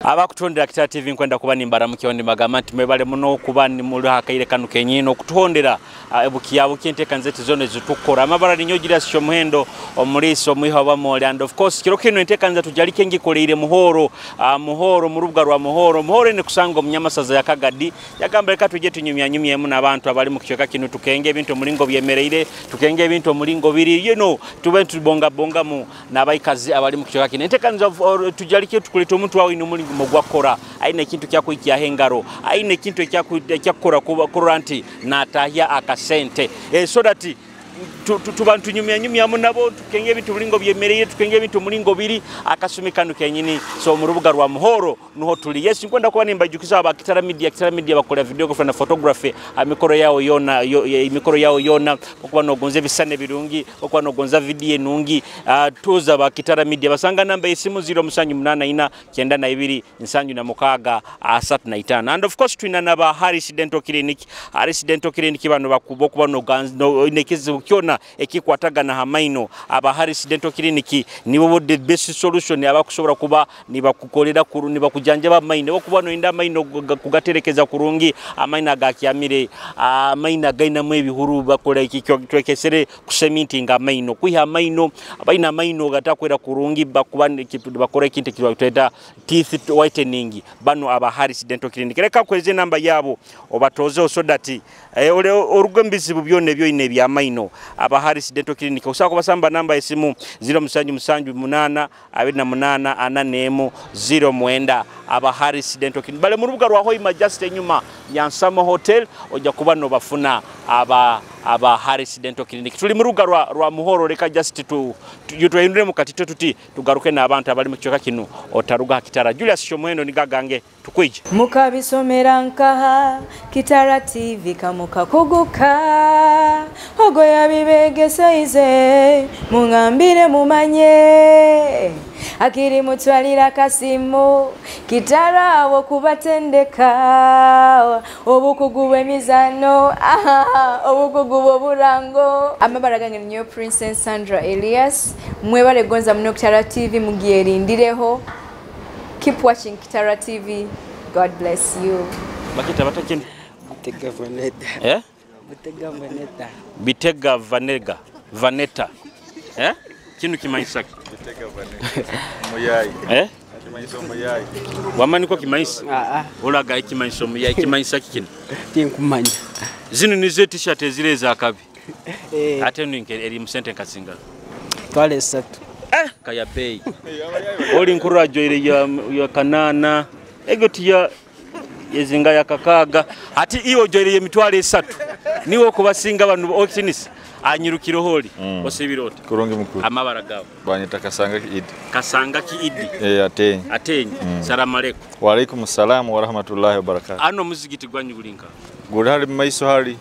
Abakutondera Kitara TV nkwenda kuba nimbara mukiyondi magama nti mwebale muno kuba ni muri hakaire kanu kenyino kutondera ebukiyabo kinteka nzeti zone zitukora amabara ninyogira sho muhendo omuriso mwiho bamole and of course kiro kino nteka nza tujalike ngikoleire Muhorro Muhorro mu rubwa rwa Muhorro ne kusanga omunyamasaza ya Kagadi yagamba reka tuje tunyumya mu nabantu abali mu kiyoka kino tukenge ebintu mulingo byemereire tukenge ebintu mulingo biri tube tubonga mu nabayikazi abali mu kiyoka kino nteka nza tujalike tukulita omuntu wawe no mogwakora aine kintu kyakwikia hengaro aine kintu kyakora kuba nti natahya akasente so that tubantu nyumya munabo tukenge bintu mulingo byemereye tukenge bintu mulingo biri akasumikano kenyini so mu rubuga rwa Muhorro nuho tuli yes nkwenda kuba nimba jukisa aba Kitara media bakola video na photography amikoro yawo yona okuba nogonze bisane birungi okuba nogonza video nungi tuza ba Kitara media basanga namba esimu 078 992 976 35 and of course twina naba Harris Dental Clinic bano bakubo kuba no nekizi kyona ekikwataga na hamaino aba Harris Dental Clinic nibo the best solution abakushobora kuba nibakukolera kuru nibakujanja ba maino okuba no inda maino kugaterekeza kurungi amaina gakyamire amaina gaina mwebihuru bakola ikikyo twekesere kusemintinga maino kwiha maino abaina maino gatakwera kurungi bakora ikintu kitweta teeth whitening bano aba Harris Dental Clinic reka kweze namba yabo obatoze so that ole orugombizi bubyone byo ine bya maino aba Harris Dental Clinic usako basamba namba esimu 078 28 09 aba Harris Dental Clinic bale mu rubuga rwa Hoima just enyuma Nyansamo Hotel oja kuba no bafuna aba Harris Dental Clinic tuli mu rubuga rwa Muhorro reka just yutwendere mu katito tuti tugaruke na abantu abali mu kiyoka kino otaruga Kitara Julius Shomwendo nigagange tukwije mukabisomera nkaha Kitara TV kamuka kuguka ogo yabibegese mungambire mumanye akiri mutwalira kasimu Kitara wo kubatendeka obukuguwe mizano obukuguwe burango amabaragange nyo Princess Sandra Elias mwebale gonza muno Kitara TV mugiyerindireho. Keep watching Kitara TV. God bless you. Bakita batakin Bitega Vaneta. Bitega Vaneta. Kinu kimanyisa Bitega Vaneta. Moyayi. Kimanyisa moyayi. Wamani ko kimanyisa? Olaga kimanyisa moyayi kimanyisa kikino. Tinkumanya. Zinu nize t-shirt ezire za kabi. Ate ninke eri musente kasinga. Twale 3. Kaya pay. Oli nkuru joire ya kanana. Egoti ya yezinga ya kakaga. Ati iyo joire ye mitwale 3. Niwo kubasinga abantu okitinisi. Anyirukiro holi osibirota kuronge mukuru amabara gawo banyita kasanga ki idi atenyi salamu alaykum wa alaykum salaam wa rahmatullahi wa barakatuh ano muzigiti gwanyu bulinka guri hari maiso hari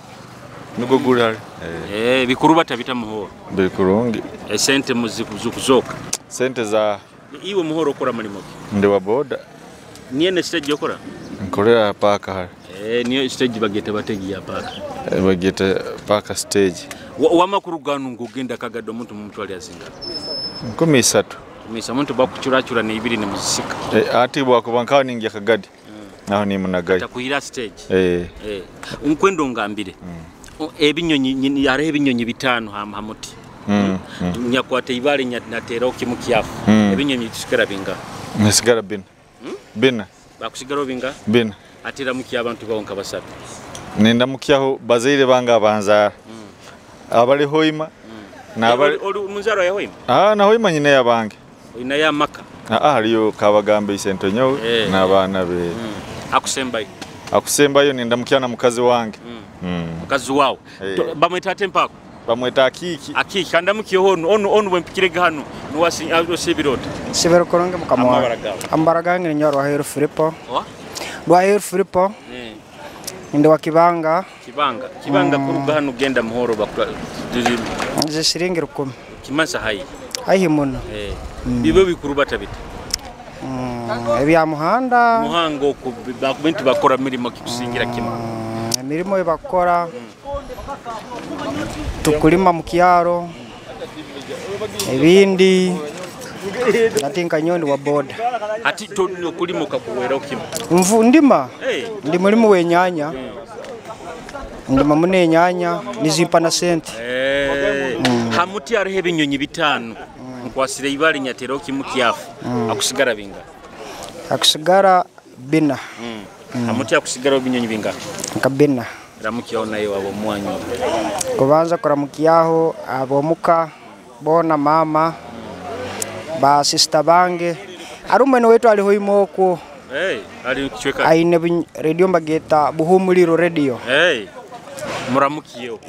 nugo guri hari bikuruba tabita Muhorro bikuronge sente muzikuzoka sente za iwe Muhorro okora malimo ndi wa boda niene stage yokora nkorera paka hari niyo stage bagete bategi ya paka bagete paka stage wamakuru ganu ngugenda Kagadi omuntu mumutwali azinga 13 misa muntu bakuchurachura ne ibiri ne muzisika ati bwakubankaho ningi Kagadi naho ni munagaye takuhira stage unkwendo ngambire ebinyonyi yare ebinyonyi bitano hamuti nyakwate ibale natera okimukiyafu ebinyonyi kisikara binga nisigara bina bakusigara binga bina atira mukiya abantu bonka basatu nenda mukiyaho bazaire banga banza abali Hoima na abali munzaro ya Hoima na Hoima nyine yabange ina ya maka hariyo kabagambe isento nyo nabana be akusembayo nenda mukyana mukazi wange mukazi wawo bamweta tempako bamweta akiki kanda mukiyo onu bwempikirega hano nuwasi osibirota sibero koronge mukamwa ambaragange nyoro wa Filipo Rwa Filipo inde wa kibanga kuruga hano genda Muhorro bakura zishiringi 10 kimansa hayi muno bibe bikuruba tabita ebya muhango ku bintu bakora mirimo kikusingira kimwe mirimo bakora tukulima mu kiyaro ebindi natinka nyondi wa boda ati to kulimuka kuwera okima mvu ndima ndi mulimu wenyanya ndima mune nyanya nizimpa na sente hamuti arihe binyonyi bitanu nkwasire ibali nyatero kimukiyafu akusigara binga akusigara bina hamuti akusigara binyonyi binga nkabina ramukiyaho nayo wabo mwanyu kubanza kuramukiyaho abomuka bona mama ba sister bange ari umwene wetu aliho imoko ali kichweka aine radio mbageta buhumuliro radio muramukiyo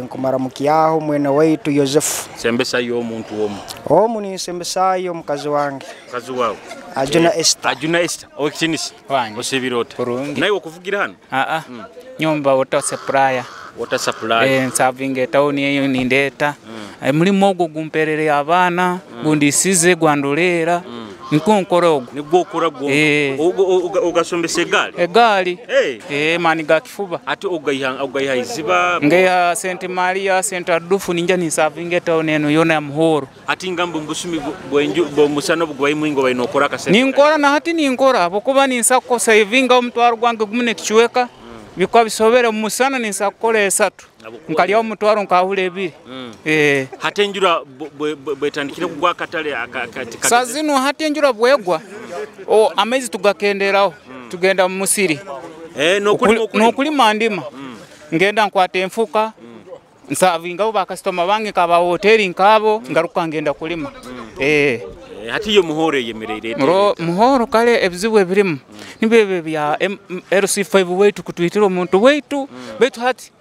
nkumaramukiyaho mwene wetu Joseph sembesa yo muntu ni sembesa yo mukazi wange wawe ajuna Esther okitinisi wange osebirota nayo okuvugira hano nyumba water supply nsavinge town eyo nindeta mulimo ogwo gumperere abana gundisize gwandolera nikonkorogo nigokora gwo ugasombese egali mani gakifuba ati ugayiha iziba ngeya Saint Maria Saint Adufu ninja nisavinge town eno yona ya Muhorro ati ngambo mbusumi bwo musano bugwayi mwingo bayinokora kasente ninkora na hati ninkora abokuba ninsako savinga omutwaro gwange gumune kichweka bikwa bisobere musana ninsakole esatu nkaliya omutwaro nkahule 2 hatenjura bwetandikire kugwa katale akati sazino hatenjura bwegwa amezi tugakenderaho tugenda mu musiri nokulima ndima ngenda nkwate enfuka nsavinga ba customer bange kaba hoteli nkabo ngaruka ngenda kulima hati yo Muhorro yemerere Muhorro kale ebizibu ebirimu nibebe bya RC5 wetu kutwitira omuntu wetu betu hati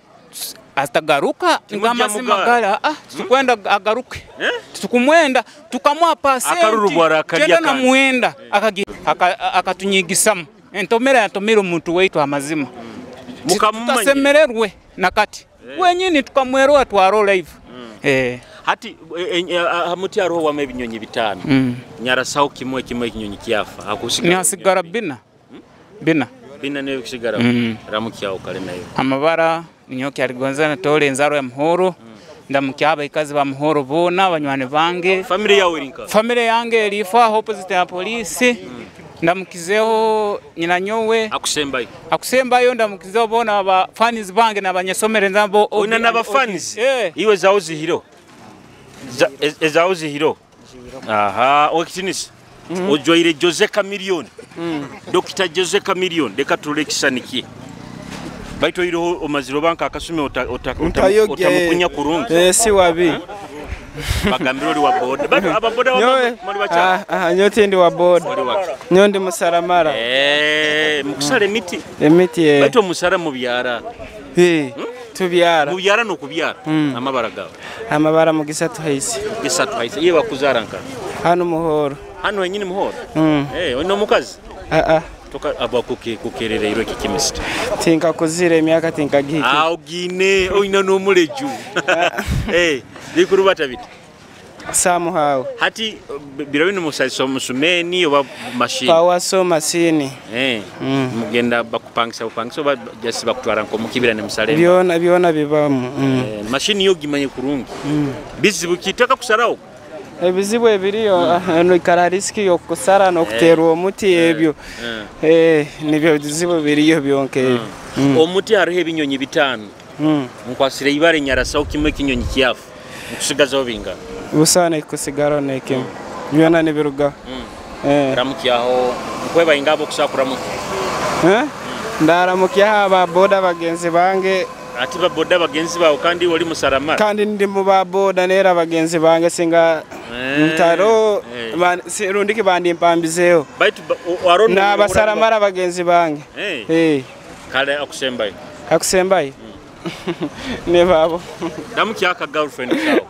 astagaruka ngamasima gala tukwenda agaruke tukumwenda tukamwa pasenti tenda na muenda akatunyigisamu entomera yatomera omuntu wetu amazima tutasemererwe nakati wenyini tukamwerwa twaro live hati hamuti aroho wa mebinyonyi bitanu nyarasao kimwe kinyonyi kiyafa akusigara ni asigara bina ne kusigara ramukiyaho kale nayo amabara ninyoki aligonzana tole nzaro ya Muhorro ndamukyaba ikazi ba Muhorro bona abanywane bange family yange elifa opposite ya police ndamukizeho nyina nyowe akusembayo ndamukizeho bona aba fans bange nabanyesomere nzambo una naba fans iwe zaozi hiro ezaozi hiro okitinisi ojoire Jose Chameleon Dr. Jose Chameleon deka tulekisanikie baito iro omaziro banka akasume utamukunya kurungi si wabi bagambiro li wa boda bato ababoda muri bacha nyote ndi wa boda nyondi musaramara mukusala emiti baito musara mu byara tubyara no kubyara amabara gawe amabara mu gisatu haisi ye bakuzaranka hano Muhorro hano wenyine Muhorro ono mukazi toka abakuke kukerere iro kikimista tinka kuzire myaka tinka giki ugine oina no muleju likurubata biti samu hao hati birawino musaso musumeni oba machine power so machine mugenda bakupangisa ba just bakutwara nko mukibira ne musale byona bibamu machine yo gimanye kurungi bizibu kitaka kusaraho ebizibu ebiriyo no ikarariski yo kusara no kuterwa omuti ebyo nibyo bizibu biriyo byonke omuti hariho ebinyonyi bitanu nkwasire ibare nyarasao kimwe kinyonyi kiyafu nkusigazaho binga usane kusigara neke byona nibiruga ramukiyaho nkweba ingabo kusakuramu ndaramukiyaho aba boda bagenzi bange ati ba boda bagenzi bawo kandi wali musaramara kandi ndi mu ba boda nera bagenzi bange singa mtaro rundiki bandi mpambizeyo na basaramara bagenzi bange kale akusembaye ne babo ndamukyaka girlfriend sawo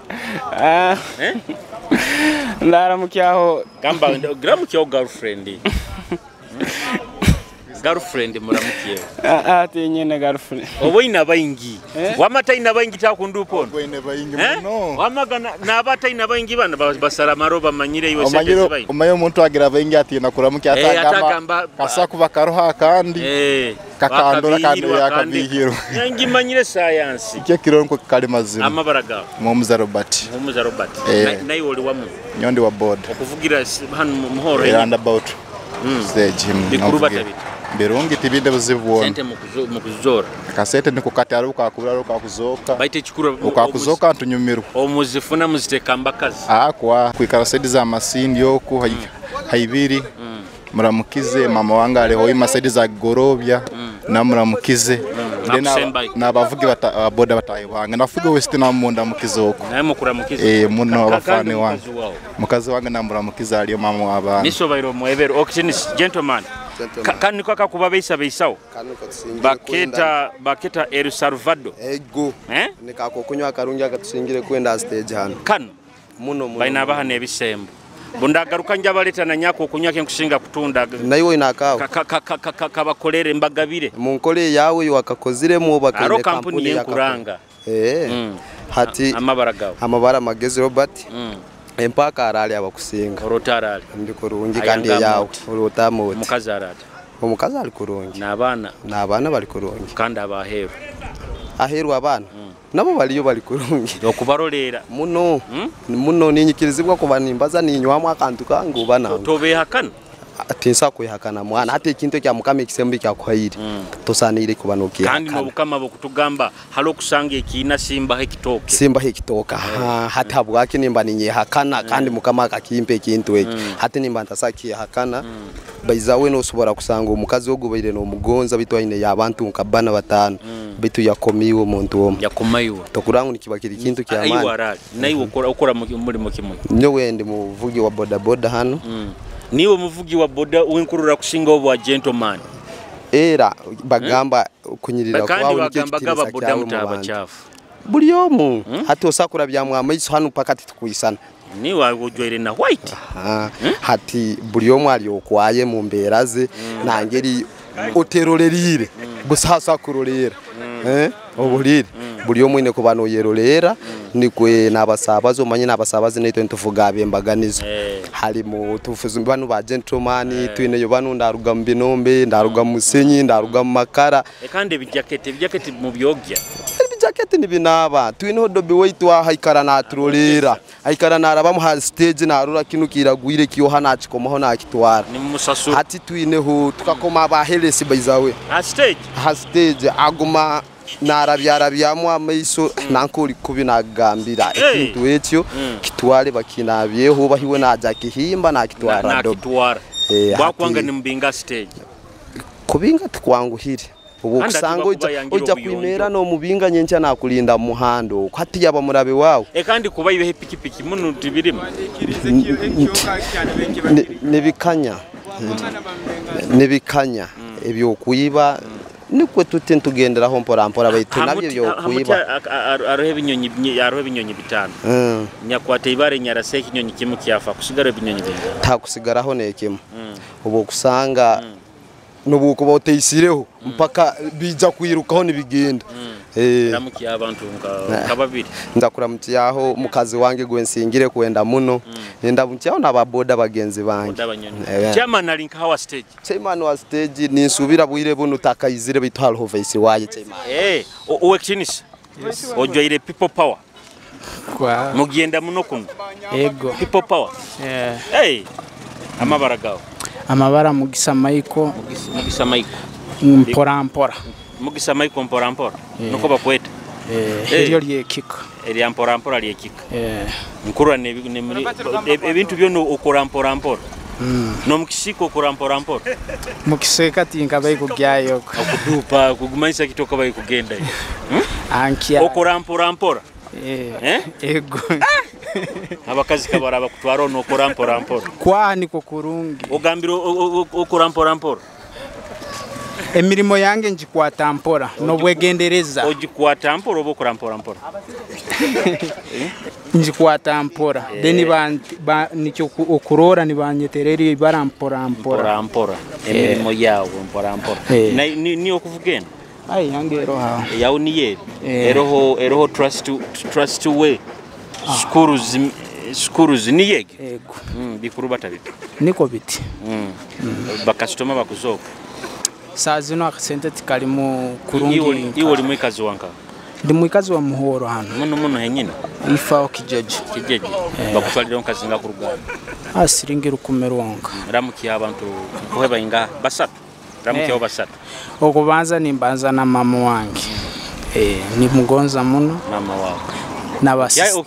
ndaramukyaho gamba ndamukyaho girlfriend girlfriend muramukiye ati nyene girlfriend oboina bayingi wamataina bayingi takundupo oboine bayingi muno wamagana nabataina bayingi bana basara maroba manyire iwe sente bayingi omaye umuntu agira bayingi ati nakuramukiye atagamba kasakuba karoha kandi kakandora kandi yakabihiro yangi manyire science kye kironko kali mazima amabaraga Muhorro Robert nayi oli wamu nyondi wa board okuvugira hano Muhorro and about stage bikuruba tabiti birungi tibinde buzivuona sente mukuzora kasete nikukata ari ukakura ukakuzoka baite chikura ukakuzoka ntunyumiru omuzifuna muziteka mbakazi kwa kwikara side za masindi yoku hayibiri muramukize mama wange ariho imasedi za gorobya na muramukize nabavugi boda batayibanga nafuge wese namunda mukizoko naye mukuramukize muno abafani wange mukazi wange namuramukize aliyo mama wabana nisobairo mwebero okinis gentleman kandi kwa kuba beisawo baketa El Salvador ego nikako kunywa karungi akatusingire kwenda stage hano kano muno baina bahane ebisembo bundagaruka njabaleta na nyako kunywa ke nkushinga kutunda nayo inakawo kabakolere mbagabire munkole yawe wakakozire mu bakane kampuni y'enkuranga hati amabara magezi Robert empaka arali abakusinga rotarali ndiko rungi kandi yawe urutamu mukazi arali omukazi ali kurungi nabana bali kurungi kandi abaheru aheru abana nabo baliyo bali kurungi okubarolera muno ninyikirizibwa kubanimbaza ninywamwe akantu kangu bana tobehakana atinsa kwihakana mwana hate ikintu kya mukame kisembi kya kwahiri tosanire kubanokia kandi no bukama bokutugamba halo kusanga ikina simba hekitoka hata bwake nimba ninyehakana kandi mukama akakimpe ikintu eki hate nimba ntasaki hakana baizawe no sobora kusanga umukazi wogubaire no mugonza bitwaine yabantu nkabana batano bitu yakomiwe umuntu omwe yakomayiwe tokurangu nikibakira ikintu kya amani ayiwarali nayi ukora muri mukimo nyowe ndi muvugi wa boda hano niwe muvugi wa boda winkurura kushinga obwa gentleman era bagamba kunyirira kwawe bagamba boda mutaba chafu buli omu hati osakura bya mwamaiso hano pakati tukuyisana niwe ujwere na white hati buli omu ali okwaye mu mberaze nangeri oterolelire busasa kurolera obulire buli omu ine kubano yerolera nikwe nabasabazo manye nabasabazi neto ntuvuga bembaganizo halimo tufuzu banu ba gentleman twine yo banu ndaruga mbinombe ndaruga musenyi ndaruga makara kandi bijaketi mu byogya bijaketi nibinaba twine hodobe weitwa haikara na trolera haikara na araba mu stage na arura kinu kiragwire kiyo hana chikomaho na kitwara ni musasu hati twine ho tukakoma abahelesi baizawe ha stage aguma narabyarabyamwe amaiso nankuri kubinagambira ikintu ekyo kitware bakinabyeho bahiwe naja kihimba nakitwara ndo bakwanga ni mbinga stage kubinga tukwanguhire ubu kusango ujya kwimera no mubinga nyencha nakulinda muhando kwati yaba murabe wawe kandi kuba ibe pikipiki muno tibirimo nebikanya ebyo kuyiba nikwe tugenderaho mpora bayitu nabyo byo kuyiba arohe binyonyi bitano nyakwate ibare nyarase kinyonyi kimu kiyafa kusigara binyonyi binga ta kusigaraho nekemo ubu kusanga nubuko boteyisireho mpaka bija kwirukaho nibigenda ramukiya abantu nkababiri ndakuramutiyaho mukazi wange gwensingire kwenda muno ndabutiyaho nababoda bagenzi bange chairman ali nkawa stage chairman wa stage ninsubira bwire bunu takayizire bitwalo voice waye chairman owekinis ojoire people power kwa mugenda muno kuno ego people power amabaragaho amabara mugisa maiko mpora mugisa maiko mpora nuko bakweta iryo lyekika eri mpora lyekika nkurwa ne ebintu byo ukora mpora no mukisiko ukora mpora mukiseka tinka bayiko gyayo okudupa kugumanyisa kitoka bayiko genda ankia ukora mpora ego abakazi kabara bakutwara no ukora mpora kwani ko kurungi ogambiro ukora mpora Emirimo yange njikwata mpora n'obwegendereza. Ogikwata mpora oba okora mpora mpora? Njikwata mpora. Then nicyo okurora nibanyeterera barampora mpora. Mpora. Emirimo yawe mpora mpora. Ni okuvugena? Ai yange eroha. Yawe ni yeri. Eroho trust we. Skuruzi ni yege. Ego. Bikuru batabita. Niko biti. Bakastoma bakuzoka. Sazino akasente tikalimu kurungi. Iwo oli mwikazi wanka. Ndi mwikazi wa Muhorro hano. Muno henyine. Ifa okijeje. Kijeje. Bakutwalira onkazi nga ku Ruganda. Asiringi rukumeronga. Ramuki abantu kuheba inga basatu. Ramuki abo basatu. Okubanza nimbanza na mama wange. Ni mugonza muno. Mama wao. Na basista.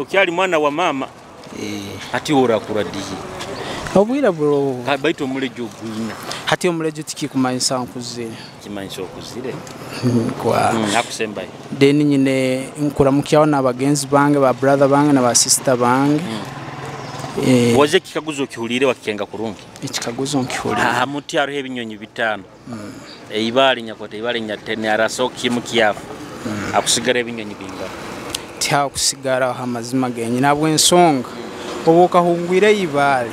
Okyali mwana wa mama. Ati ora kuradihi. Obwira bro. Kabaito mulejo gwina. Hati omulejo tikikumanyisa nkuzire. Kimanyisa okuzire. Kwa. Akusembaye. Then nyine nkuramukiyaho n'abagenzi bange ba brother bange na ba sister bange. Waje kikaguzo kihulire wakikenga kurungi. Ikikaguzo nkihulire. Muti aruhe ebinyonyi bitano. Ibali nyakote ibali nyatene arasoki mukiyafu. Akusigara ebinyonyi binga. Tia kusigara hamazima genyi nabwo ensonga. Oboka hungwire ibali.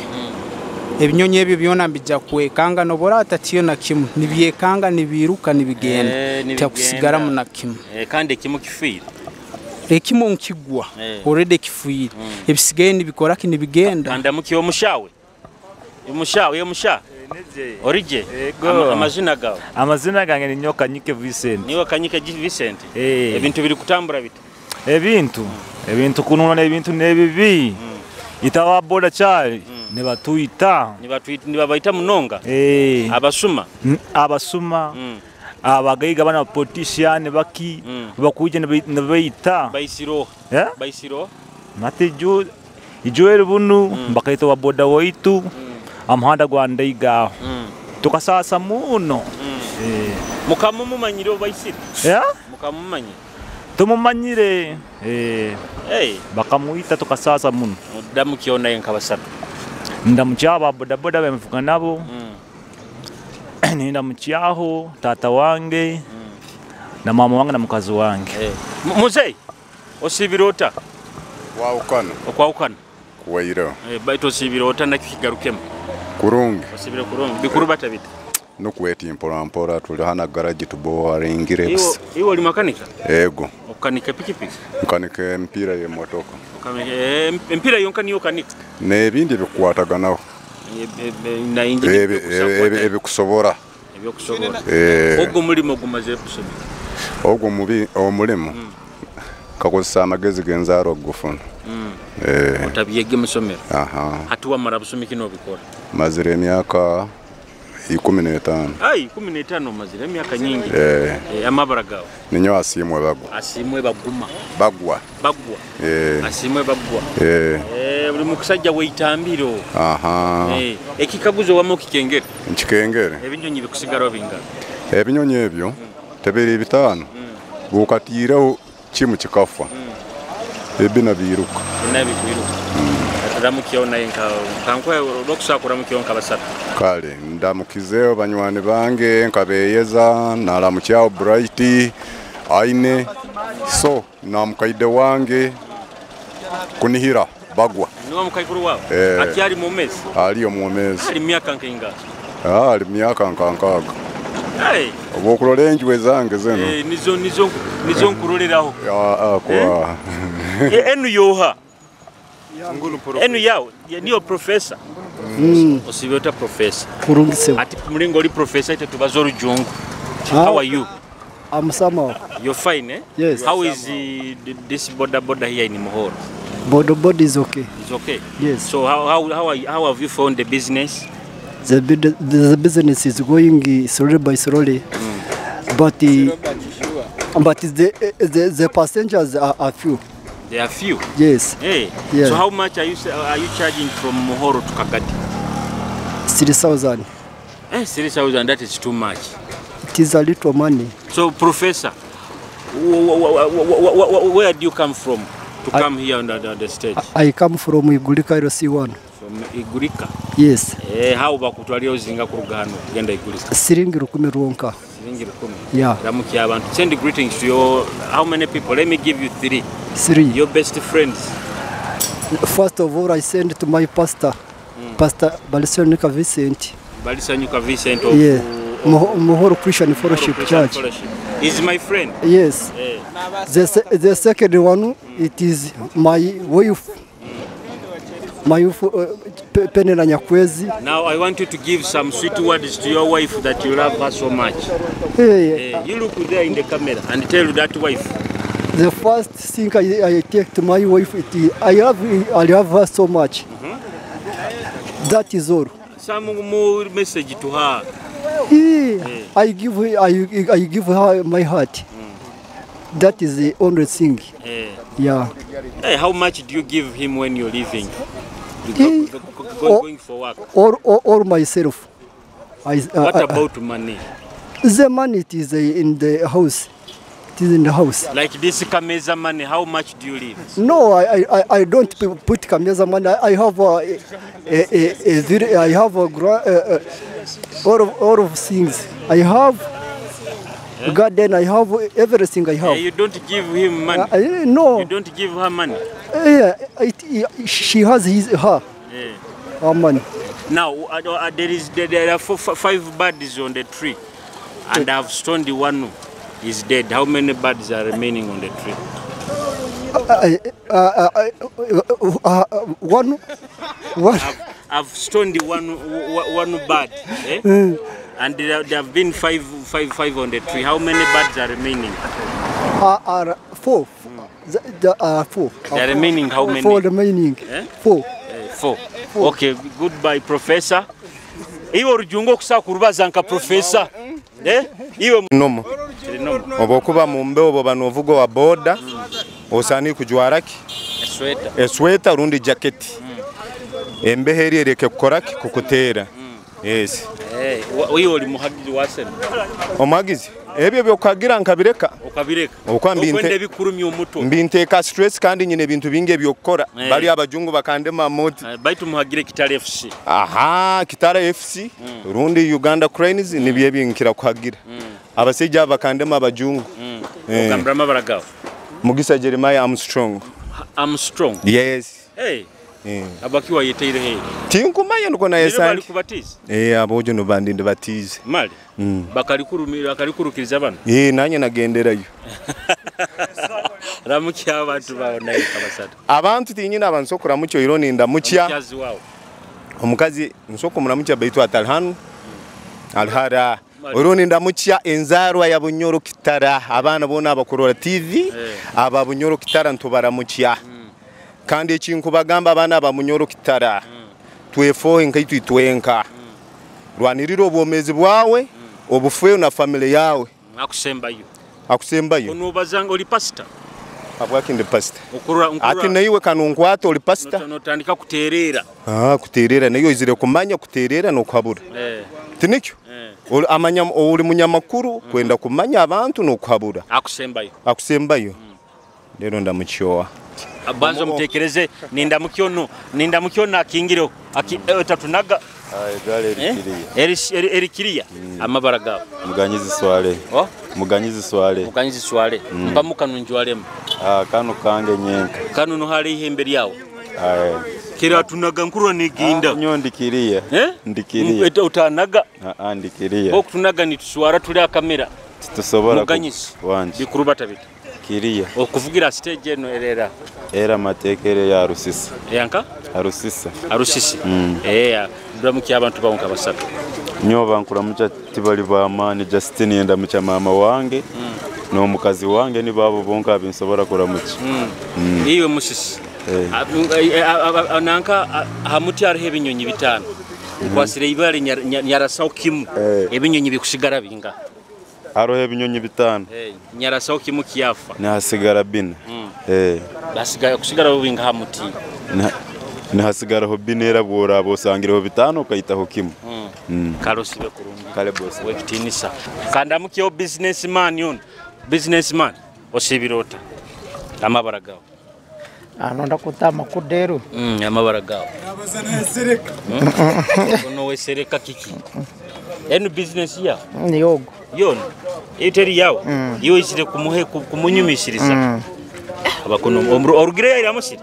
Ebinyonyi ebyo byona bijja kwekanga nobora atatiyo na kimu nibyekanga nibiruka nibigenda takusigara mu na kimu kandi kimu kifira ekimu nkigwa already kifira ebisigaye nibikora kinibigenda kandi mukiyo mushawe orije amazina gange ni nyoka nyike Vincent niyo kanyike Vincent ebintu biri kutambura bita ebintu kununa n'ebintu nebibi itawa boda chali nibabaita munonga abasuma abagayiga bana politician baki bakuje nabayita bayisiro mate ijoere bunu bakaita wa boda waitu amhanda gwandaiga tukasasa muno mukamumanyiro bayisiro mukamumanyiro tumumanyire bakamuita tukasasa muno damukiona yenkabasatu ndamucyaba boda boda bemvuga nabo ndamucyaho tata wange na mama wange na mukazi wange muzei osibirota waukana kuwairo baito osibirota nakigarukemo kurungi osibire kurungi bikuru batabita no kweti mpora tuli hana garage tubo aringire iwo li makanika ego okanika pikipiki okanika mpira ye motoka mpira yonkani yokanika nebindi bikwataganaho na injini ebikusobora ogwo mulimo gumaze kusoma ogwo omulimo kakozesa amagezi genzaro gufuna otabiyege musomero hatuwa marabusumiki no bikora mazire emyaka 15 15 mazire emyaka nyingi amabara gawo ninyo asimwe bagwa asimwe bagwa buli mukusajja weitambiro ekikaguzo wamo kikengere ebinyonyi bikusigara binga ebinyonyi ebyo tebiri bitano bukatireho kimu kikafa ebina biruka ndamukiona yenka kankwe rokusakura mukionka basatu kale ndamukizeo banywani bange nkabeyeza naramukyaho bright aine so namukaide wange kunihira bagwa niwo mukaikuru wao akyali mu mezi aliyo mu mezi ali myaka nkinga ali myaka nkankaga obokulole enjwe zange zeno nizo nkuroleraho kwa enu yoha enu yao niyo professor osibota professor kurungise ati mulingo li professor ite tubazo rujungu how are you I'm somehow you're fine yes how is this border here in Muhorro border is okay it's okay yes so how have you found the business the business is going slowly by slowly but the passengers are few. There are few. Yes. Hey. Yeah. So how much are you charging from Muhorro to Kagadi? 3,000. 3,000. That is too much. It is a little money. So, Professor, where do you come from to come here on the stage? I come from Igulika C1. igurika. Yes. How bakutwaliyo zinga ku rugano genda igurika. Siringi 10 ronka. Siringi 10. Yeah. Ramuki abantu. Send greetings to your how many people? Let me give you 3. 3. Your best friends. First of all, I send to my pastor, Pastor Balisanyuka Vincent. Balisanyuka Vincent of Muhorro Christian Fellowship Church. He's my friend. Yes. The second one, it is my wife. My wife, Penela Nyakwezi. Now I want you to give some sweet words to your wife that you love her so much. You look there in the camera and tell that wife. The first thing I take to my wife, I love her so much. That is all. Some more message to her. I give her my heart. That is the only thing. Yeah. Hey, how much do you give him when you're leaving? Going for work? Or myself. What about money? The money it is in the house. It is in the house. Like this Kameza money, how much do you leave? No, I don't put Kameza money. I have all of things. I have garden. I have everything. I have. You don't give him money. No. You don't give her money. She has her money. Now there are 5 birds on the tree, and I've stoned the one. Is dead. How many birds are remaining on the tree? One. I've stoned one bird, and there have been five on the tree. How many birds are remaining? 4. 4. They are remaining. How many? 4 remaining. 4. 4. Okay. Goodbye, Professor. Iwo rujungo kusa kurubaza nka Professor. Iwe nomo obokuba mumbe obo banovugo wa boda osani kujwaraki esweta rundi jacket embeheri ereke kukoraki kukutera yes wiyo oli muhagizi wasene omagizi ebyo byokagira nkabireka okwende bikurumye omuto mbinteka stress kandi nyine bintu binge byokora bali abajungu bakande mamoti baitu muhagire Kitara FC Kitara FC rundi Uganda Cranes nibye binkira kuhagira abasejja bakande abajungu ogambra mabaragaho Mugisa Jeremiah Armstrong yes abakiwa yeteire he tinkumanya nuko na yesandi kubatiza abojo no bandi ndibatize mali bakalikurukiriza abana nanye nagenderayo ramuki abantu baona ikabasata abantu tinyina abansokora mucyo ironi ndamukya omukazi nsoko muramukya baitu atalhanu alhara ironi ndamukya enzarwa ya Bunyoro Kitara abana bona abakorora TV aba Bunyoro Kitara ntubaramukya kandi ekintu bagamba abana ba Munyoro Kitara twefohe nkaitu itwenka rwaniriro obomezi bwawe obufuyo na family yawe akusembayo onubazanga oli pastor abwakinde pastor ati nayiwe kanungwato oli pastor notandika kuterera kuterera nayo izire kumanya kuterera no kwabura tinikyo amanya oli munyamakuru kwenda kumanya abantu no kwabura akusembayo lero ndamukyowa abanzo mutekereze nindamukyono akingiro tatunaga erikiriya amabara gawe muganyizi swale mpamuka nunjwalemu kanu kange nyenka kanu no hali ihembe lyawo kera tunaga nkuru niginda ndikiriya utanaga ndikiriya boko tunaga nituswara tuli akamera tusobora muganyizi bikurubata bita kiriya okuvugira stage eno era matekere ya Rusisa yanka arusisi ndamukya abantu bawonka basatu nyoba nkuramucha tibali bamani Justin yenda mucha mama wange no mukazi wange ni babo bonka abinsobora kuramucha iwe musisi nanka hamuti ari hebinyonyi bitano kwasire ibali nyarasaho kimu ebinyonyi bikusigara binga arohe binyonyi bitano nyarasaho kimu kiyafa nahasigara bine basigara kusigara binga hamuti nahasigara ho binera bwora bosangireho bitano kayitaho kimu karosibe kurungi kale boss wekitinisa kanda mukyo businessman osibirota amabaragaho Anonda kutama kudero. Amabara gawo. Ono wesereka kiki. Enu business ya? Yogo. Yona. Iteri yawo. Yo isire kumunyumishiriza. Abakono orugire ira musiri.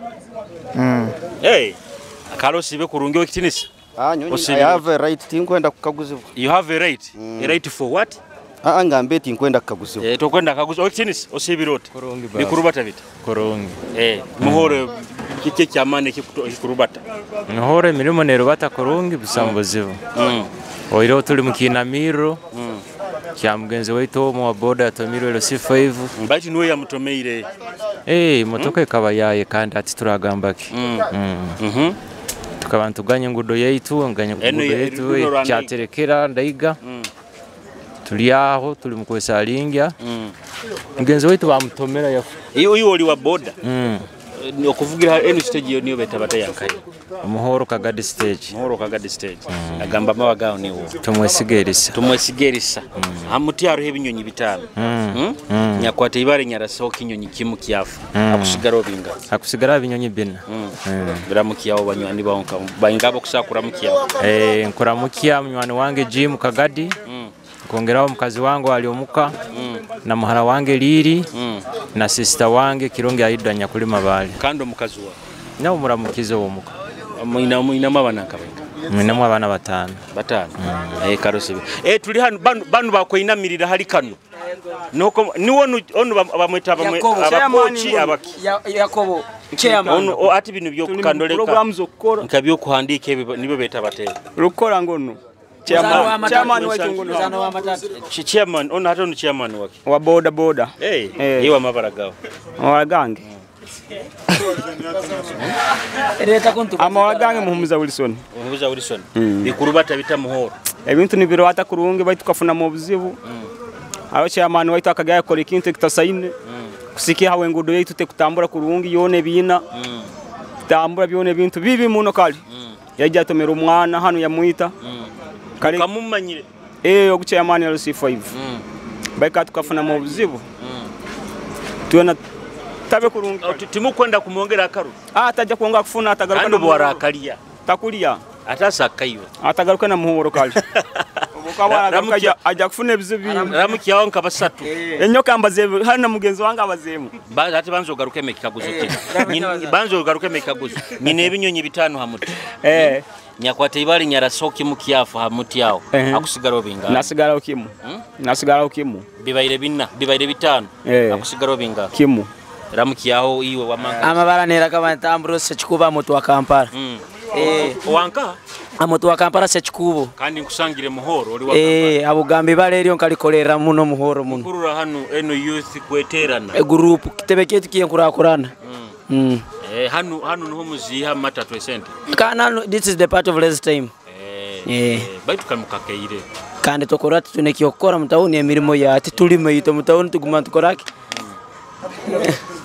Akalo sibe kurungi wekitinisa. I have a right tinkwenda kukaguziwa. You have a right. A right for what? Ngambe tinkwenda kukaguziwa. Tokwenda kaguziwa wekitinisa osibirote. Bikurubata bita. Kurungi. Muhore kike cyamane kikurubata. Muhore mirimo nerubata kurungi busambuzivo. Oiro tuli mukinamiro. Kya mugenzi wetu mu boda atomiro C5. Mbati nuwe yamutomeire. Motoka ikaba yaye kandi ati turagambaki. Tukabantu ganye ngudo yaitu nganye ngudo yaitu cyaterekera ndayiga. Tuli aho tuli mukwesa lingya. Mugenzi wetu bamutomera yafu. Iyo oli wa boda. Okuvugira enu stage yo niyo betabata yankai. Muhorro Kagadi stage. Muhorro Kagadi stage. Agamba mabagaho niwo. Tumwesigerisa. Amuti aruhe binyonyi bitano. Nyakwate ibare nyaraso kinyonyi kimu kiyafu. Akusigara obinga. Akusigara binyonyi bina. Biramukiyaho banywani bahonka. Bayingabo kusakura mukiyaho. Nkuramukiya munywani wange Jim Kagadi. Kongeraho mukazi wangu aliomuka. Na muhara wange Liri. Na sister wange Kironge ayidanya kuli mabale. Kando mukazi wa. Nawo muramukize wo muka. Mwina mabana kabeka. Mwina abana batano. Karosibe. Tuli hano banu bakoinamirira hari kano. Noko niwonu onu bamweta abakochi abaki. Yakobo chairman. Onu ati bintu byo kukandoleka. Programs okora. Nkabyo kuhandika nibo beta batera. Rukora ngono. Chairman wetu ngono. Chairman onu hata onu chairman wake. Wa boda. Iwa mabara gawo. Wagange. Amawagange muhumuza Wilson. Bikurubata bita Muhorro. Ebintu nibiro ata kurungi baitu kafuna mu buzibu. Aho chairman waitu akagaya kora ikintu kitasaine. Kusikia hawe ngudo yaitu te kutambura kurungi yone bina. Tambura byone bintu bibi muno kali. Yajya tomera umwana hano yamuita. Kali kamumanyire. Ogu chairman ya C5. Baika tukafuna mu buzibu. Tuona tabe kurungi. Timu kwenda kumwongera akaru. Atajja kuonga kufuna atagaruka na bwara akalia. Takulia. Atasakayo. Atagaruka na Muhorro kali. Obukabara ajja kufuna ebizibu. Ramukiyaho nkabasatu. Enyoka ambaze hana mugenzi wange abazemu. Baza ati banzo garuke mekaguzo kiti. Banzo garuke mekaguzo. Nyine ebinyonyi bitano hamuti. Nyakwate ibali nyarasoki mukiyafu hamuti yawo. Akusigara obinga. Nasigara okimu. Bibaire binna, bibaire bitano. Akusigara obinga. Kimu. Ramukiyaho iwe wamanga. Amabara nera kama tamburo sekikuba moto wa Kampala. Wanka? Amoto wa Kampala sekikubo. Kandi nkusangire Muhorro oli wa Kampala. Abugambi bale eriyo nkalikolera muno Muhorro muno. Kurura hanu eno youth kweterana. Group kitebe ketu kiyenkurakurana. Hanu no muziha matatu center. Kana this is the part of last time. Baitu kamukakeire. Kandi tokorati tunekiyokora mutauni emirimo yati tulime yito mutauni tuguma tukoraki.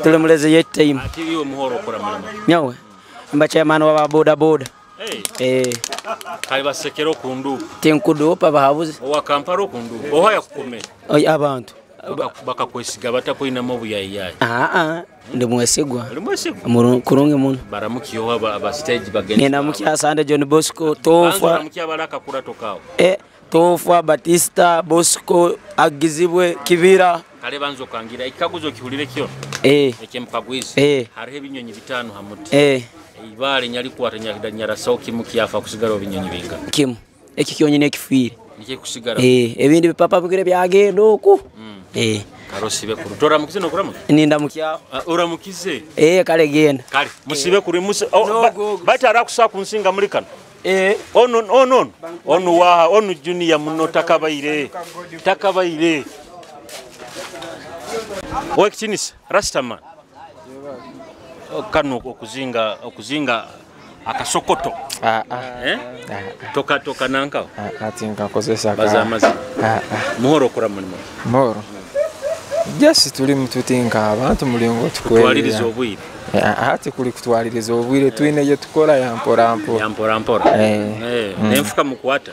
Tulemuleze yet time. Ati iyo Muhorro okora mulimo. Nyawe. Chairman wa boda. Kali basekero kundu. Tenkudopa bahabuze. Owa Kampala kundu. Ohaya kukomera. Abantu. Bakakwesiga batakoina mu buyayiyayi. Ndi mwesigwa. Kurungi muno. Baramukiyo aba stage bagenda. Nena mukiya Sande John Bosco Tofa. Mukiya baraka kura tokawo. Tofa Batista Bosco Agizibwe Kibira. Kale banzo kangira ikaguzo kihulire kyo. Ekempagwizi. Hariho ebinyonyi bitano hamuti. Ibale nyali kwatanya nyarasoki mukiyafa kusigara obinyonyi binga. Kimu. Eki kyonyine ekifire. Nike kusigara. Ebindi bipapa bigire byagendo oku. Karosibe kuru. Tora mukize no kuramu? Ninda mukiyaho. Uramukize? Kale genda. Kale musibe kuri musi. Batara kusa kunsinga muri kano. Ono waha onu junior muno takabaire. Okitinisa Rastaman. Kano okuzinga akasokoto. Toka nanka. Ati nkakozesa ka. Bazamaza. Muhorro kora mulimo. Muhorro. Yes, tuli mututinka abantu mulingo tukweli. Twaliriza obwire. Ati kuli kutwaliriza obwire twine ye tukola ya mpora. Nemfuka mukwata.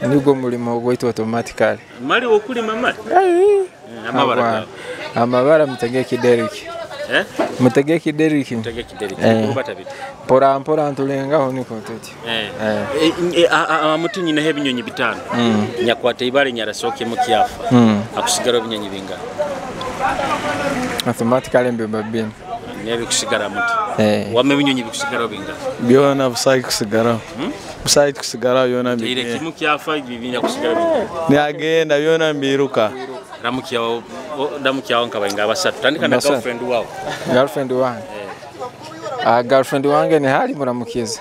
Nigo mulimo ogwito automatically. Mali okuli mamali. Amabara mtenge kideriki. Mutegeki Deriki. Mutegeki Deriki. Kurubata bita. Mpora ntulengaho niko toti. Amuti nyine hebinyonyi bitano. Nyakwata ibale nyarasoke mu Kiafa. Akusigara binyonyi binga. Automatically mbeba bin. Nebe kusigara muti. Wame binyonyi bikusigara binga. Byona busayi kusigara. Busayi kusigara yona mbi. Ile kimu Kiafa bibinya kusigara binga. Ni agenda byona mbiruka. Ramukiyawo nkabainga abasatu. Tandika na girlfriend wawo. Girlfriend wange. Girlfriend wange ni hali muramukiza.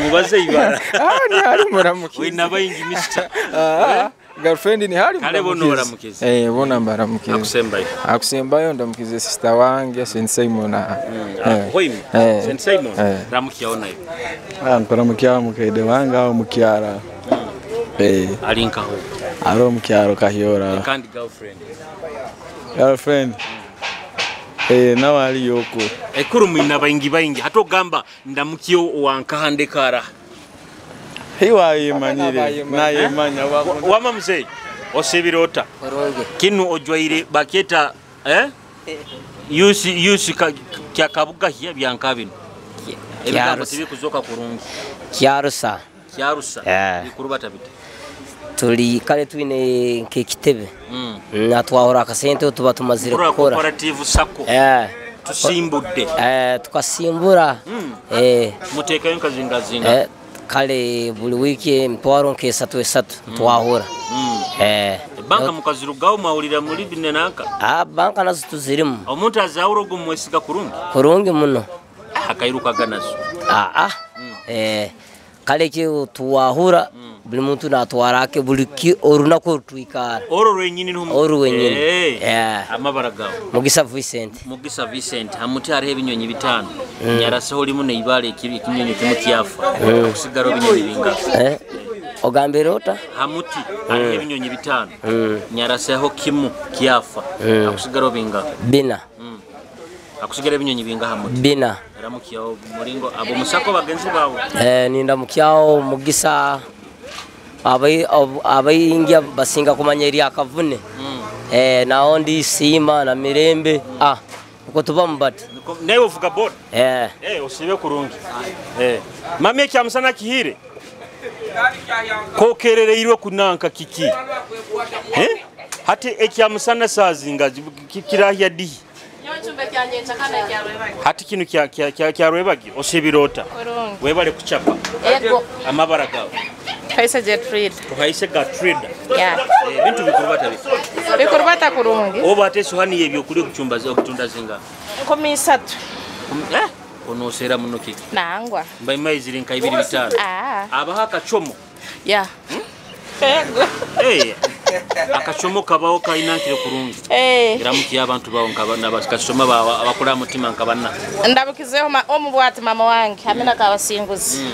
Mubaze ibara. Ni hali muramukiza. We nabayingi mister. Girlfriend ni hali muramukiza. Kale bono muramukiza. Bona mbaramukiza. Akusembayo. Akusembayo ndamukiza sister wange Sensei Mona. Hoimi. Sensei Mona. Ramukiyawo nayo. Mparamukiyawo mukaide wange aho mukyara. Alinkaho. Aro mukyaro kahiora. Kandi girlfriend. Girlfriend. Nawe ali yoko. Ekuru mwina bayingi hato gamba ndamukiyo wankahande kara. Hiwa yemanyire na yemanya wama mzee osebirota. Kinu ojwaire baketa yusi kya kabuga hiya byankabino. Ebigamba tibi kuzoka kurungi. Kyarusa. Bikurubata bite. Tuli kale twine nkekitebe na twahora akasente tuba tumazire gukora cooperative sako tusimbudde tukasimbura muteka yonkazingazinga kale buli wiki ntwaro nkesatu esatu twahora banka mukazirugaho mawulira muri binenaka banka nazo tuzirimu omuntu azawurogo mwesiga kurungi muno akairuka ganazo kale ki twahura buli muntu natwarake buli ki orunako twikara orwenyini ntumu orwenyini amabaragaho Mugisa Vincent hamuti hariho ebinyonyi bitano nyaraseho limu ne ibale ikinyonyi kimwe Kiafa kusigaro binyonyi binga ogambere ota hamuti hariho ebinyonyi bitano nyaraseho kimu Kiafa akusigaro binga bina akusigara ebinyonyi binga hamuti bina ramukiyawo mulingo abo musako bagenzi bawo ninda mukiyawo Mugisa abayingia basinga kumanya eri akavune naho ndi sima na mirembe uko tuba mbati nayo uvuga boda usibe kurungi mami ekyamusana kihire kokerereirwe kunanka kiki hati ekyamusana sazinga kirahya dihi hati kinu kyarwebagi osibirota webale kuchapa amabara gawe Haise Gertrude. Haise Gertrude. Yeah. Bintu bikurubata bi. Bikurubata kurungi. Oba ate sohani yebyo kuli kuchumba zo kutunda zinga. 13. Ono sera muno kiki. Nangwa. Mbai mai zirinka 2 5. Abahaka chomo. Yeah. Akachomo kabaho kainankire kurungi. Iramukiye abantu bawo nkabana bakasoma abakura mutima nkabana. Ndabukizeho omubwati mama wange amena kabasinguzi.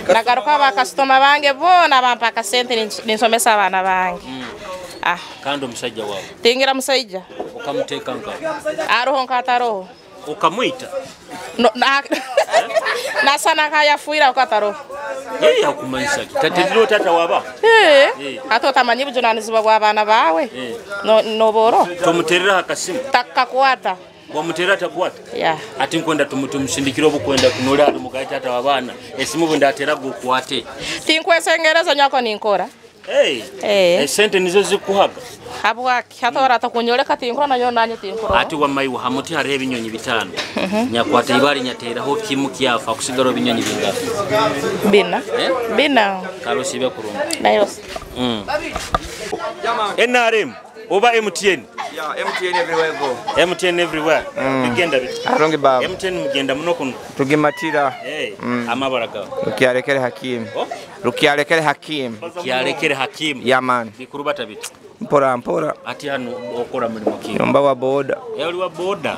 Nagaruka bakastoma bange bona bampa akasente ninsomesa abana bange. Kandi omusajja wawe. Tingira musajja. Ukamuteka nka. Aroho nkataroho. Ukamwita. No nasana kaya fuira ukataroho. Kumanyisa kitatiro tata waba. Ato tamanyi bujunaniziba bw'abana bawe. No boro. Tumuterera akasimu. Takakwata. Wamutera takwata. Ati nkwenda tumushindikira obukwenda kunora ali mugaye tata wabana. Esimu bunda atera gukwate. Tinkwesengereza nyako ninkora. Sente nizo zikuhaga. Habwaki hatora atakunyoleka tinkora nayo nanye tinkora. Ati wamayiwa hamuti hariho ebinyonyi bitano. Nyakwata ibari nyateraho kimu Kiafa kusigaro binyonyi binga. Bina. Bina. Karosi be kurunga. Nayos. NRM oba MTN. MTN everywhere go. MTN everywhere. Bigenda bit. Aronge baba. MTN mugenda muno kuno. Tugimatira. Amabaraga. Rukiarekere Hakim. Rukiarekere Hakim. Rukiarekere Hakim. Yaman. Bikurubata bit. Mpora. Ati hano okora muri mukinga. Yomba wa boda. Yali wa boda.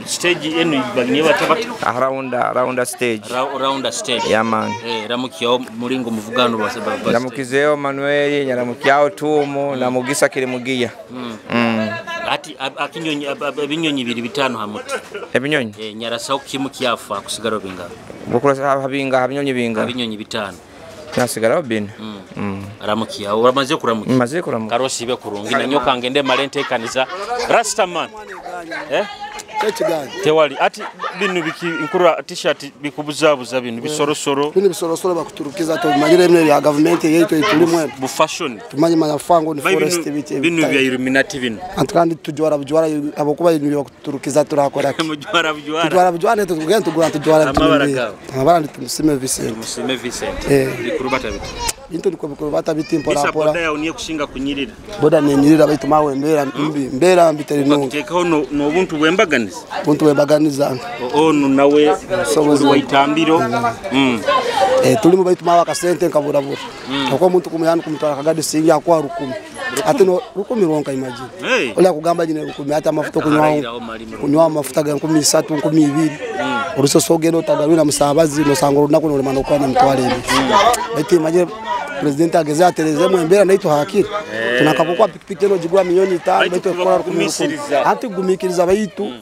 Stage enu bagniye batabata. Around stage. Around stage. Yaman. Ramukiyo mulingo muvugano basaba. Ramukizeo Manuel, nyaramukiyao Tumu na Mugisa Kirimugiya. Ati akinyonyi abinyonyi 2 hamuti. Ebinyonyi? Nyarasaho kimu Kiafa kusigaro binga. Bukura habinga abinyonyi binga. Abinyonyi 5. Nasigara bin. Ramukiya uramaze kuramuka. Maze kuramuka. Karosi be kurungi na nyoka ngende malente kaniza Rastaman. Chechigani. Tewali ati binu biki inkura t-shirt bikubuzabuza binu bisorosoro. Binu bisorosoro bakuturukiza to manyire emne ya government yeito itulimwe. Bu fashion. Tumanyi manyafango ni forest biti. Binu bya Illuminati binu. Antukandi tujwara abokuba ibintu byokuturukiza turakora. Tujwara neto tugenda tugura tujwara. Amabara tumusime Vincent. Musime Vincent. Bikurubata biti. Bintu bikurubata biti mpora pora. Boda ya uniye kushinga kunyirira. Boda nenyirira baitu mawe mbera mbiteri no. Bakeka no buntu bwembaganiza. Buntu bwembaganiza. Ono nawe sobozi waitambiro. Tulimu baitu mawe akasente nkaburabura. Kwa muntu kumuyana kumutwara Kagadi singi akwa rukumi. Ate no rukumi ronka imagine. Ola kugamba jine rukumi hata mafuta kunywa mafuta ga 13 12. Uruso sogero tagaruna musabazi no sangoro nako no mano kwa mtwale hivi. Baitu imagine president ageze ateleze mwembera naito hakiri. Tunakapokwa pikipiki no jigwa milioni 5 baitu kwa rukumi. Hati gumikiriza baitu.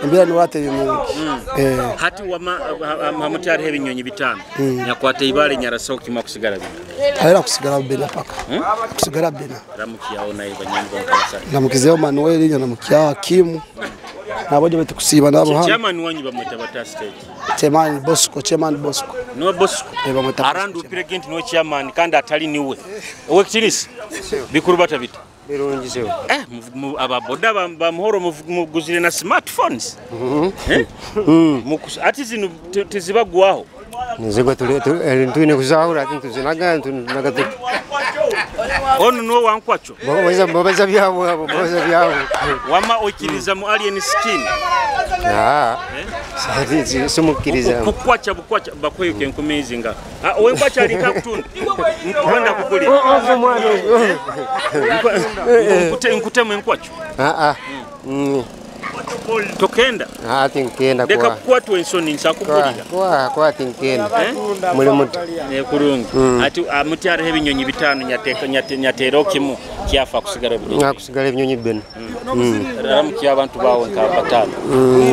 Mbera no wateye mu. Hati hamutari hebinyonyi bitano. Nyakwate ibale nyaraso kima kusigara bino. Ahera kusigara bena paka. Kusigara bena. Ramukiyaho naye banyambo nkasa. Namukizeo Manuel nya namukiyaho Kimu. Naboje betu kusiba nabo hano. Chairman wanyu bamwita bata stage. Chairman Bosco. No Bosco. Arandu president no chairman kandi atali niwe. Owe kitinisi. Bikurubata bita. Birungi sewe. Ababoda ba Muhorro muguzire na smartphones. Ati zinu tizibagwaho. Nizigwa tuli kuzahura ati tuzinaga tunagatu. Ono no wankwacho. Bobaza byabo. Wama okiriza mu alien skin. Sadi sumukiriza. Kukwacha bakweyo kenkumizinga. Wenkwacha alika kutunda. Kwenda kukuli. Nkutemu enkwacho. Tokenda tinkenda deka kwatu ensoni nsakubulira kwa tinkenda muri muto kurungi ati amutari hebinyonyi bitano nyatero kimu kyafa kusigara ebinyonyi bene ramukiya abantu bawe nkabatano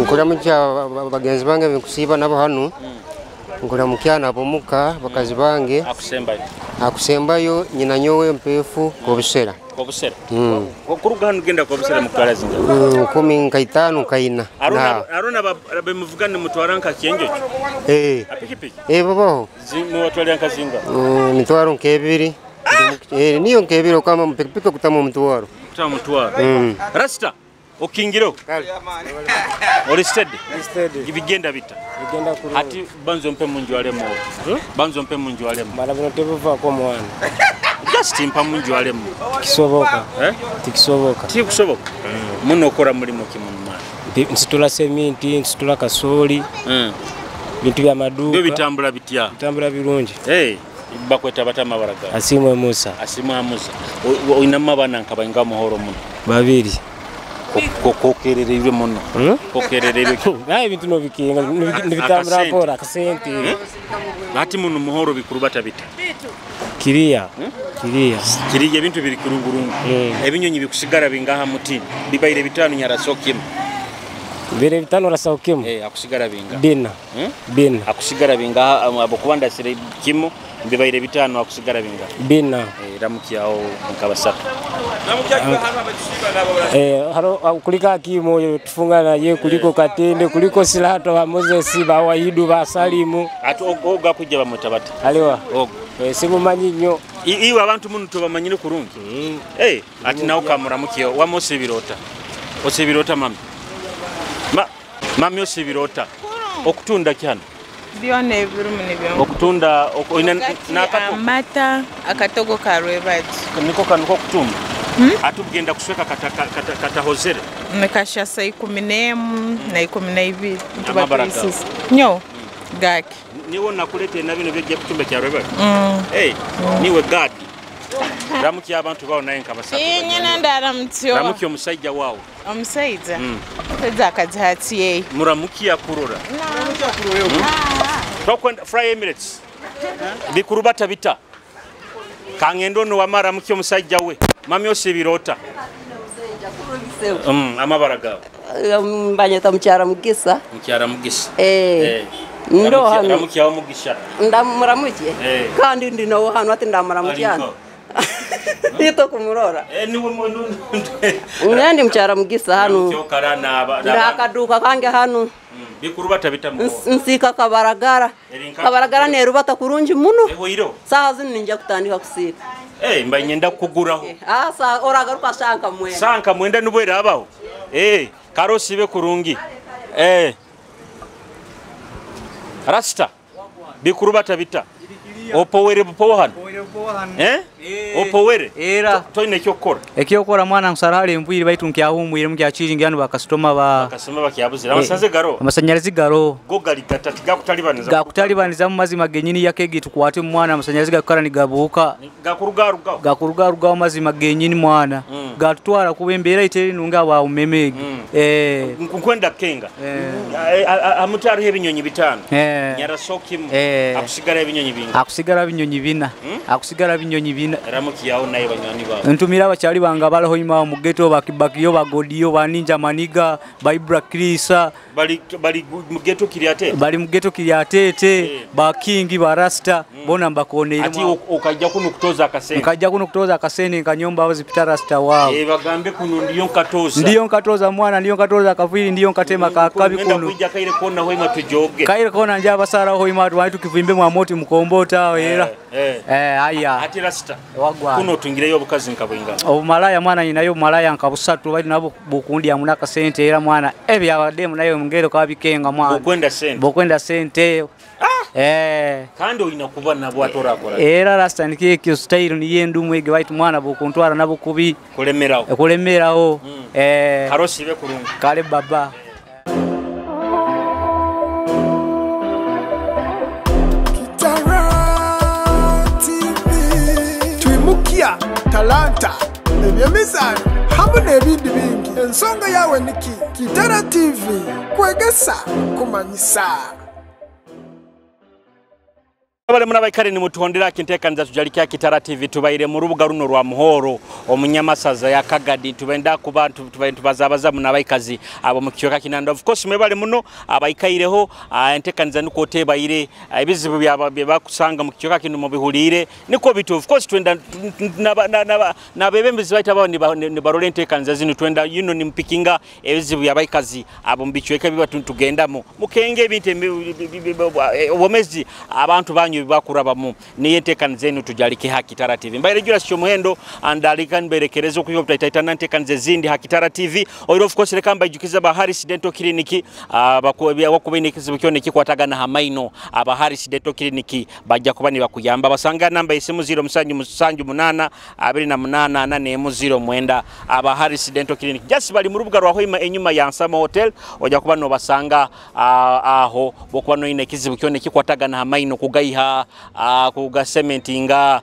nkuramukiya bagenzi bange bikusiba nabo hano nkuramukiya bomuka bakazi bange akusembayo nyina nyowe mpefu kobusera kuruga hano genda kobusera mukara zinga 15 kaina arona bemuvugane mutwaranka kiyenjo apikipiki babo zimu watwaranka zinga mitwaro nkebiri niyo nkebiri kama mpikipiki kutama mtwaro rasta okingiro olisted ibigenda bita ati banzo mpe munjwalemo marabino tebuva kwa mwana just impa munjwalemo kisoboka tikisoboka muno okora mulimo kimunuma nsitula sementi nsitula kasoli bintu bya maduka bitambula birungi bakweta batama baraga asimwe Musa oinama bana nkabainga Muhorro muno babiri kokererere muno kokererere bintu no bikinga nibitambura pora kasenti ati muno Muhorro bikurubata bita kiriya bintu biri kurungurungu ebinyonyi bikusigara bingaha muti bibaire bitano nyarasokimu bere bitano rasokimu akusigara binga bina akusigara bingaha abokubanda sire kimu bibaire bitano akusigara binga bina ramukiyaho nkabasatu haro kulika kimo tufungana ye kuliko katende kuliko silato wa Moses ba wahidu ba Salimu ati oga kujja bamutabata aliwa simumanyi nnyo iwe abantu muno tobamanyire kurungi ati nawo kamuramukiyo osibirota mami osibirota okutunda kyano byone ebirumu nibyo okutunda amata akatogo karwebati niko kanuko kutunda atugenda kusweka kata hozere nekasha saa 11 na 12 tubatisisi nyo gaki niwo nakulete na bino bye kutumba kya rwebati niwe gadi ramukiya abantu bawo naye nkabasatu nyina ndaramutyo ramukiya omusajja wawo omusajja teza akazihatiye muramukiya kurora tokwenda Fry Emirates bikurubata bita kangendo no wamara mukiya omusajja we mami osibirota amabaraga mbanyeta mukyara mugisa ndo hano mukiya omugisha ndamuramukiye kandi ndino hano ati ndamuramukiye Nito kumurora. Niwe muntu. Ndi mchara Mugisa hano. Cyokara naba. Ndakaduka kange hano. Bikuru batabitamu. Nsika kabaragara. Kabaragara ne rubata kurunji muno. Ehuyiro. Saha zini ninja kutandika kusika. Mbanye ndakuguraho. Sa oragaruka sanka mwenda. Sanka mwenda nubwera abaho. Karosi be kurungi. Rasta. Bikuru batabita. Opowere bupohan. Opowere. Era. Toine cyokora. Ekyokora mwana nsarale mviri baitu nkyahumwire mukyachiringi hano bakastoma ba. Bakastoma bakyabuze. Amasanze garo. Amashanyarazi garo. Go gali gatatu gakutalibaniza. Gakutalibaniza mu mazima genyini yakegi tukwate mwana amashanyarazi gakara ni gabuka. Gakurugaruga. Gakurugaruga mazima genyini mwana. Gatwara kubembera iteri nunga ba umemegi. Nkwenda kenga. Amutari hebinyonyi bitano. Nyarasokimu. Akusigara hebinyonyi binga. Akusigara binyonyi bina. Akusigara binyonyi bina. Ramuki yawo naye banyani babo. Ntumira abakyali banga balaho ima mu ghetto bakibakiyo bagodiyo baninja maniga baibra krisa bali mu ghetto kiriate. Bali mu ghetto kiriate ba kingi ba rasta bona mbakone ati okajja kuno kutoza akasene. Nkajja kuno kutoza akasene kanyomba abazipita rasta wao. Bagambe kuno ndiyo nkatoza. Ndiyo nkatoza mwana ndiyo nkatoza kafiri ndiyo nkatema kakabi kuno. Nenda kujja kaire kona hoima tujoge. Kaire kona nja basara hoima twaitu kivimbe mwa moti mukombota era. Aya. Ati rasta. Wagwa. Kuno tungireyo bukazi nkabwenga. Obumalaya mwana inayo malaya nkabusatu bali nabo bukundi ya munaka sente era mwana ebi abademu nayo mungero kabikenga mwana. Bokwenda sente. Kandi oyina kuba nabo atorakora. Era rasta nikiki style ni yendu mwege baitu mwana bokuntwara nabo kubi kulemeraho. Kulemeraho. Karosi be kurunga. Kale baba. Talanta ebyemizano hamwe n'ebindi bingi ensonga yawe niki Kitara TV Kwegesa Kumanyisa. Abale muna baikare ni mutuhondera kintekanza tujalikya Kitara TV tubaire mu rubuga runo rwa Muhorro omunyamasaza ya Kagadi tubenda ku bantu tubazabaza muna baikazi abo mukiyoka kinanda of course mwebale muno abaikaireho entekanza niko tebaire ebizibu byabakusanga mukiyoka kinu mu bihulire niko bitu of course twenda na bebembizi baita babo ni barole entekanza zinu twenda yuno ni mpikinga ebizibu byabaikazi abo mbichweka biba tugendamo mukenge binte obomezi abantu banyu bakurabamu niye tekanze zenu tujalike Kitara TV mbaire jura sho muhendo andalika nberekerezo kuyo tutaitana tekanze zindi Kitara TV oiro of course rekamba jukiza ba Harris Dental Clinic wakubinikiza bukyoneki kwatagana hamaino aba Harris Dental Clinic bajja kubani bakuyamba basanga namba isimu 0778 28 mwenda aba Harris Dental Clinic just bali mu rubuga rwaho enyuma ya Nsama Hotel ojja kubano basanga aho bokubano ine kizibu kyoneki kwatagana hamaino kugaiha kuga cementinga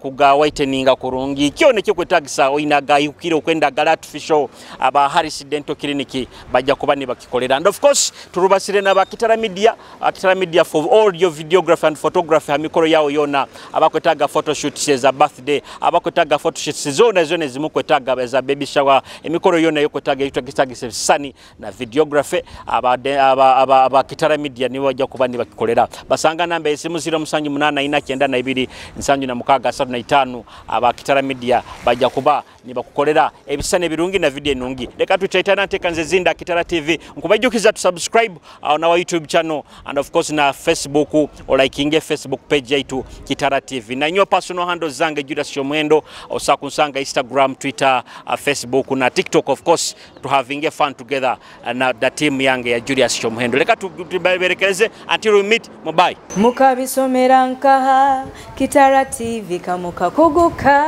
kuga whiteninga kurungi kyone kyekwetagisa oina gayi kukire okwenda gala artificial aba Harris Dental Clinic bajja kubani bakikolera and of course turubasire na ba Kitara Media for audio videography and photography amikoro yao yona abakwetaga photoshoot za birthday abakwetaga photoshoot zone zimukwetaga za baby shower emikoro yona yokwetaga yitagisa sani na videography aba Kitara Media nibo bajja kubani bakikolera basanga namba esimu 078992 nsanju na mukaga 35 aba Kitara Media bajja kuba nibakukolera ebisane birungi na video nungi leka tutaitana tekanze zinda Kitara TV nkubajukiza to subscribe na wa YouTube channel and of course na Facebook or likinge Facebook page yaitu Kitara TV na nyo personal handles zange Judas Shomwendo osakunsanga Instagram Twitter Facebook na TikTok of course to having a fun together na the team yange ya Julius Shomwendo leka tuberekeleze until we meet bye mukabisomera nkaha Kitara TV kamuka kuguka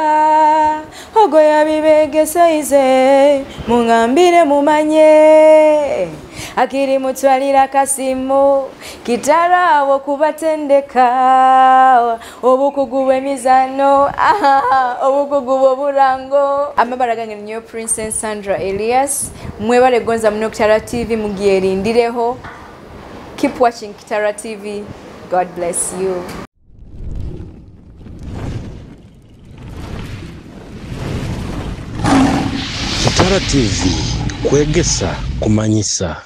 ogo yabibegese mungambire mumanye akiri mutwalira kasimu Kitara wo kubatendeka obukuguwe mizano obukuguwe burango amabaraga nyo Princess Sandra Elias mwebale gonza muno Kitara TV mugiyerindireho. Keep watching Kitara TV. God bless you. Kitara TV Kwegesa Kumanyisa.